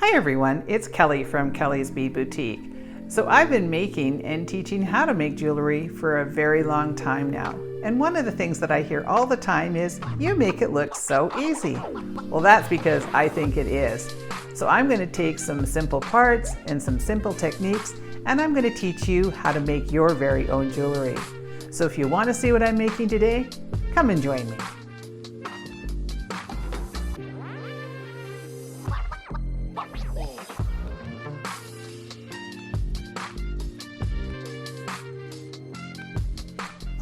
Hi everyone, it's Kelly from Kelly's Bead Boutique. So I've been making and teaching how to make jewelry for a very long time now. And one of the things that I hear all the time is, you make it look so easy. Well, that's because I think it is. So I'm going to take some simple parts and some simple techniques, and I'm going to teach you how to make your very own jewelry. So if you want to see what I'm making today, come and join me.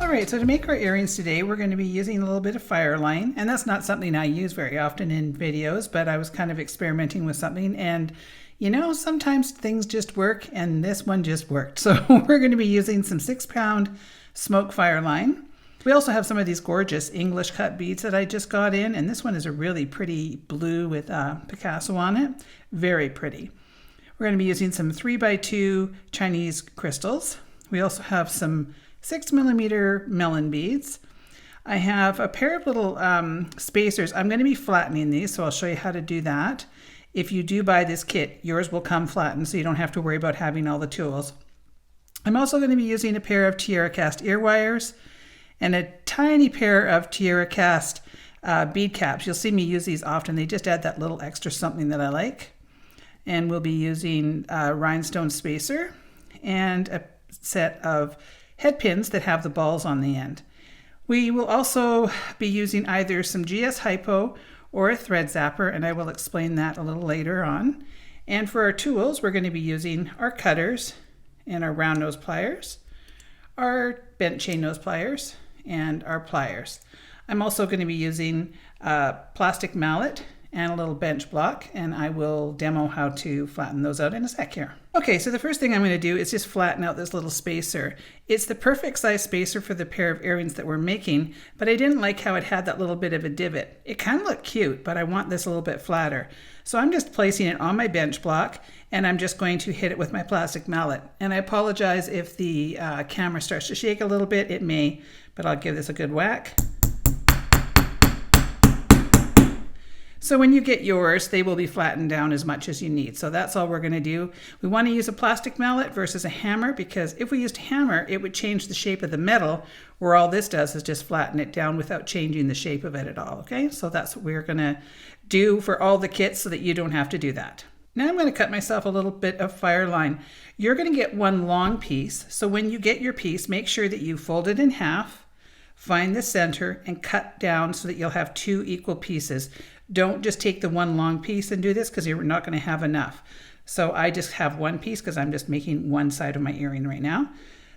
Alright, so to make our earrings today, we're going to be using a little bit of Fireline, and that's not something I use very often in videos, but I was kind of experimenting with something, and you know, sometimes things just work, and this one just worked. So we're going to be using some 6-pound smoke Fireline. We also have some of these gorgeous English cut beads that I just got in, and this one is a really pretty blue with Picasso on it. Very pretty. We're going to be using some 3x2 Chinese crystals. We also have some 6mm melon beads. I have a pair of little spacers. I'm going to be flattening these, so I'll show you how to do that. If you do buy this kit, yours will come flattened, so you don't have to worry about having all the tools. I'm also going to be using a pair of Tierra Cast ear wires and a tiny pair of Tierra Cast bead caps. You'll see me use these often. They just add that little extra something that I like. And we'll be using a rhinestone spacer and a set of head pins that have the balls on the end. We will also be using either some GS Hypo or a thread zapper, and I will explain that a little later on. And for our tools, we're going to be using our cutters and our round nose pliers, our bent chain nose pliers, and our pliers. I'm also going to be using a plastic mallet and a little bench block, and I will demo how to flatten those out in a sec here. Okay, so the first thing I'm going to do is just flatten out this little spacer. It's the perfect size spacer for the pair of earrings that we're making, but I didn't like how it had that little bit of a divot. It kind of looked cute, but I want this a little bit flatter. So I'm just placing it on my bench block, and I'm just going to hit it with my plastic mallet. And I apologize if the camera starts to shake a little bit. It may, but I'll give this a good whack. So when you get yours, they will be flattened down as much as you need. So that's all we're going to do. We want to use a plastic mallet versus a hammer, because if we used a hammer, it would change the shape of the metal, where all this does is just flatten it down without changing the shape of it at all. Okay, so that's what we're going to do for all the kits so that you don't have to do that. Now I'm going to cut myself a little bit of Fireline. You're going to get one long piece. So when you get your piece, make sure that you fold it in half, find the center, and cut down so that you'll have 2 equal pieces. Don't just take the one long piece and do this, because you're not going to have enough. So I just have one piece because I'm just making one side of my earring right now.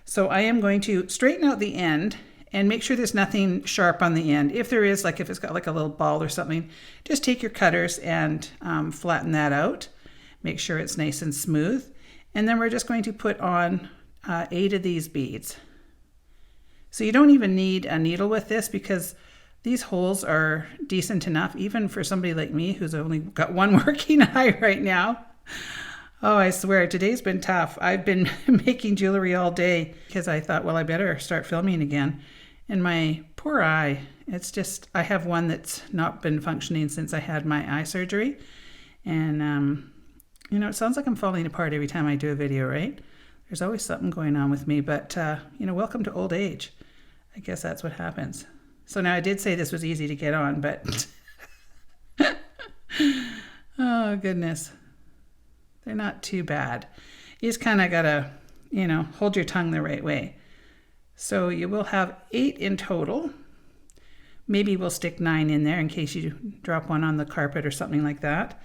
So I am going to straighten out the end and make sure there's nothing sharp on the end. If there is, like if it's got like a little ball or something, just take your cutters and flatten that out. Make sure it's nice and smooth. And then we're just going to put on 8 of these beads. So you don't even need a needle with this, because these holes are decent enough, even for somebody like me who's only got one working eye right now. Oh, I swear, today's been tough. I've been making jewelry all day because I thought, well, I better start filming again. And my poor eye, it's just, I have one that's not been functioning since I had my eye surgery. And, you know, it sounds like I'm falling apart every time I do a video, right? There's always something going on with me, but, you know, welcome to old age. I guess that's what happens. So now I did say this was easy to get on, but oh goodness, they're not too bad. You just kind of gotta, you know, hold your tongue the right way. So you will have 8 in total. Maybe we'll stick 9 in there in case you drop one on the carpet or something like that.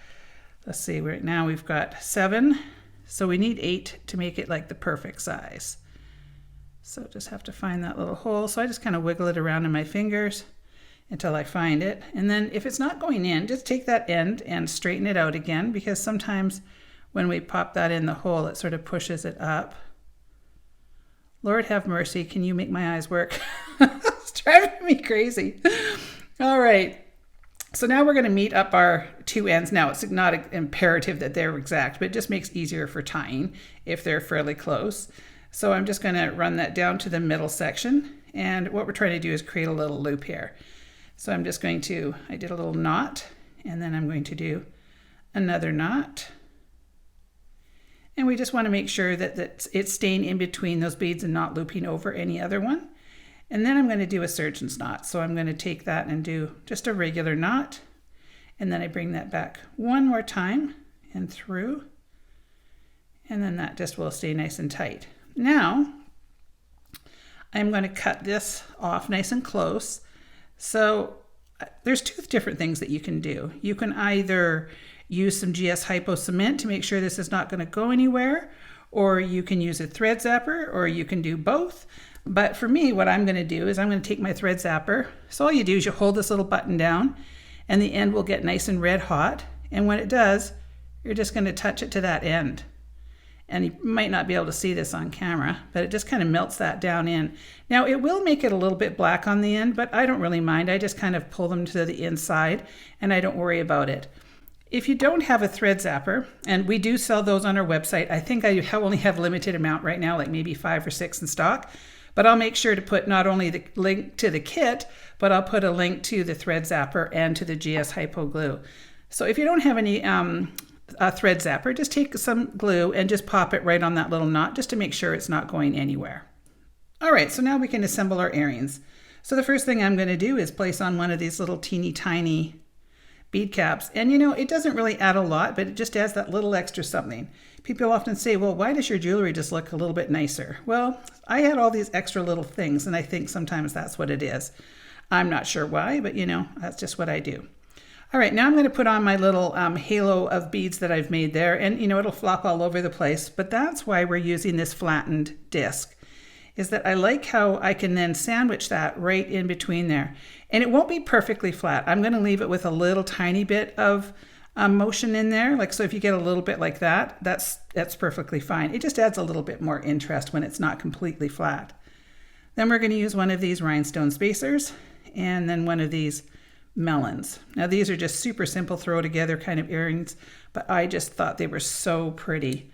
Let's see, right now we've got 7. So we need 8 to make it like the perfect size. So just have to find that little hole. So I just kind of wiggle it around in my fingers until I find it. And then if it's not going in, just take that end and straighten it out again, because sometimes when we pop that in the hole, it sort of pushes it up. Lord have mercy, can you make my eyes work? It's driving me crazy. All right. So now we're going to meet up our 2 ends. Now it's not imperative that they're exact, but it just makes it easier for tying if they're fairly close. So I'm just going to run that down to the middle section, and what we're trying to do is create a little loop here. So I'm just going to, I did a little knot, and then I'm going to do another knot, And we just want to make sure that it's staying in between those beads and not looping over any other one. And then I'm going to do a surgeon's knot. So I'm going to take that and do just a regular knot. And then I bring that back one more time and through. And then that just will stay nice and tight. Now, I'm going to cut this off nice and close. So there's two different things that you can do. You can either use some GS Hypo cement to make sure this is not going to go anywhere, or you can use a thread zapper, or you can do both. But for me, what I'm going to do is I'm going to take my thread zapper. So all you do is you hold this little button down and the end will get nice and red hot. And when it does, you're just going to touch it to that end. And you might not be able to see this on camera, but it just kind of melts that down in. Now it will make it a little bit black on the end, but I don't really mind. I just kind of pull them to the inside and I don't worry about it. If you don't have a thread zapper, and we do sell those on our website, I think I only have a limited amount right now, like maybe 5 or 6 in stock, but I'll make sure to put not only the link to the kit, but I'll put a link to the thread zapper and to the GS Hypo glue. So if you don't have any thread zapper, just take some glue and just pop it right on that little knot just to make sure it's not going anywhere. All right, so now we can assemble our earrings. So the first thing I'm going to do is place on one of these little teeny tiny bead caps. And you know, it doesn't really add a lot, but it just adds that little extra something. People often say, well, why does your jewelry just look a little bit nicer? Well, I had all these extra little things, and I think sometimes that's what it is. I'm not sure why, but you know, that's just what I do. All right, now I'm going to put on my little halo of beads that I've made there, and you know, it'll flop all over the place, but that's why we're using this flattened disc, is that I like how I can then sandwich that right in between there. And it won't be perfectly flat. I'm going to leave it with a little tiny bit of motion in there. Like, so if you get a little bit like that, that's perfectly fine. It just adds a little bit more interest when it's not completely flat. Then we're going to use one of these rhinestone spacers and then one of these melons. Now these are just super simple throw together kind of earrings, but I just thought they were so pretty.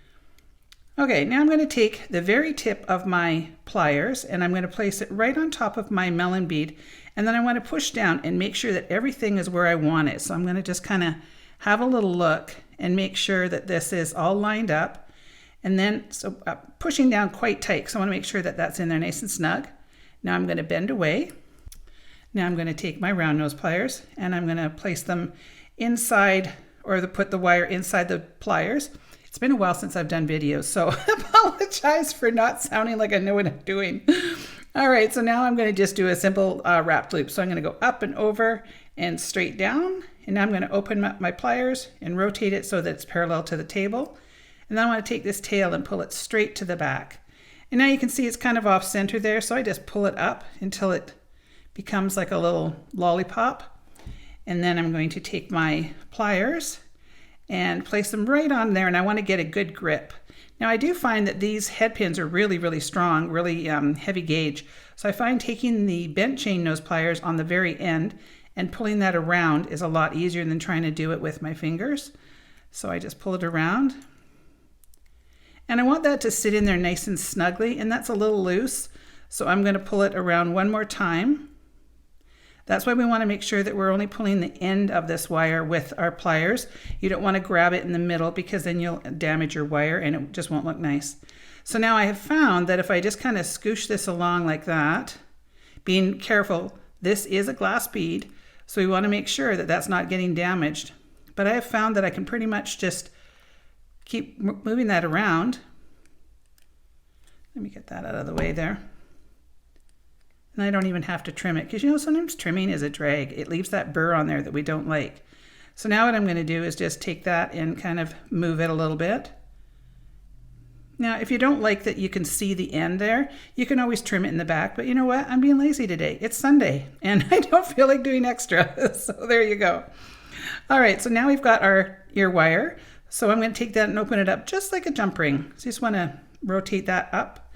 Okay, now I'm going to take the very tip of my pliers and I'm going to place it right on top of my melon bead, and then I want to push down and make sure that everything is where I want it. So I'm going to just kind of have a little look and make sure that this is all lined up, and then pushing down quite tight because I want to make sure that that's in there nice and snug. Now I'm going to bend away. Now I'm going to take my round nose pliers and I'm going to place them inside, or put the wire inside the pliers. It's been a while since I've done videos, so I apologize for not sounding like I know what I'm doing. All right, so now I'm going to just do a simple wrapped loop. So I'm going to go up and over and straight down, and now I'm going to open up my pliers and rotate it so that it's parallel to the table. And then I want to take this tail and pull it straight to the back. And now you can see it's kind of off center there, so I just pull it up until it becomes like a little lollipop. And then I'm going to take my pliers and place them right on there, and I want to get a good grip. Now I do find that these head pins are really, really strong, really heavy gauge. So I find taking the bent chain nose pliers on the very end and pulling that around is a lot easier than trying to do it with my fingers. So I just pull it around. And I want that to sit in there nice and snugly, and that's a little loose. So I'm going to pull it around one more time. That's why we want to make sure that we're only pulling the end of this wire with our pliers. You don't want to grab it in the middle because then you'll damage your wire and it just won't look nice. So now I have found that if I just kind of scoosh this along like that, being careful, this is a glass bead, so we want to make sure that that's not getting damaged. But I have found that I can pretty much just keep moving that around. Let me get that out of the way there. And I don't even have to trim it, because you know, sometimes trimming is a drag. It leaves that burr on there that we don't like. So now what I'm going to do is just take that and kind of move it a little bit. Now, if you don't like that you can see the end there, you can always trim it in the back, but you know what? I'm being lazy today. It's Sunday and I don't feel like doing extra. So there you go. All right, so now we've got our ear wire. So I'm going to take that and open it up just like a jump ring. So you just want to rotate that up,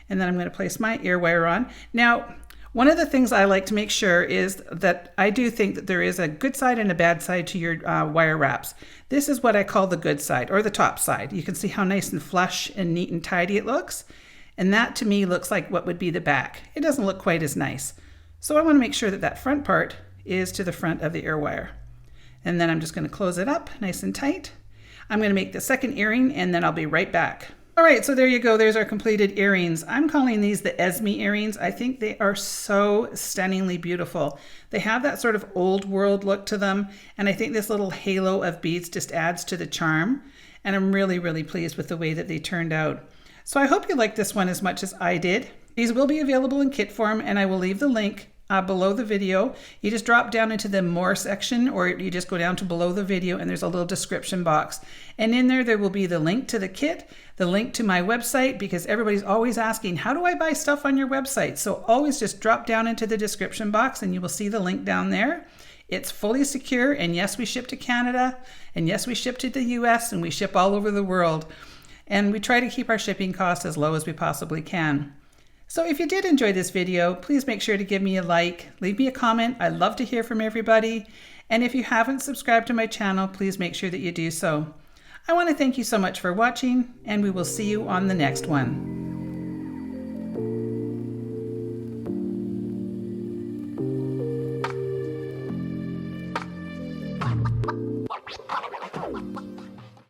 and then I'm going to place my ear wire on. Now, one of the things I like to make sure is that I do think that there is a good side and a bad side to your wire wraps. This is what I call the good side, or the top side. You can see how nice and flush and neat and tidy it looks. And that to me looks like what would be the back. It doesn't look quite as nice. So I want to make sure that that front part is to the front of the ear wire. And then I'm just going to close it up nice and tight. I'm going to make the second earring and then I'll be right back. All right, so there you go. There's our completed earrings. I'm calling these the Esme earrings. I think they are so stunningly beautiful. They have that sort of old world look to them, and I think this little halo of beads just adds to the charm, and I'm really, really pleased with the way that they turned out. So I hope you like this one as much as I did. These will be available in kit form, and I will leave the link below the video. You just drop down into the more section, or you just go down to below the video and there's a little description box. And in there will be the link to the kit, the link to my website, because everybody's always asking, how do I buy stuff on your website? So always just drop down into the description box and you will see the link down there. It's fully secure, and yes, we ship to Canada, and yes, we ship to the US, and we ship all over the world. And we try to keep our shipping costs as low as we possibly can. So if you did enjoy this video, please make sure to give me a like, leave me a comment. I love to hear from everybody. And if you haven't subscribed to my channel, please make sure that you do so. I want to thank you so much for watching, and we will see you on the next one.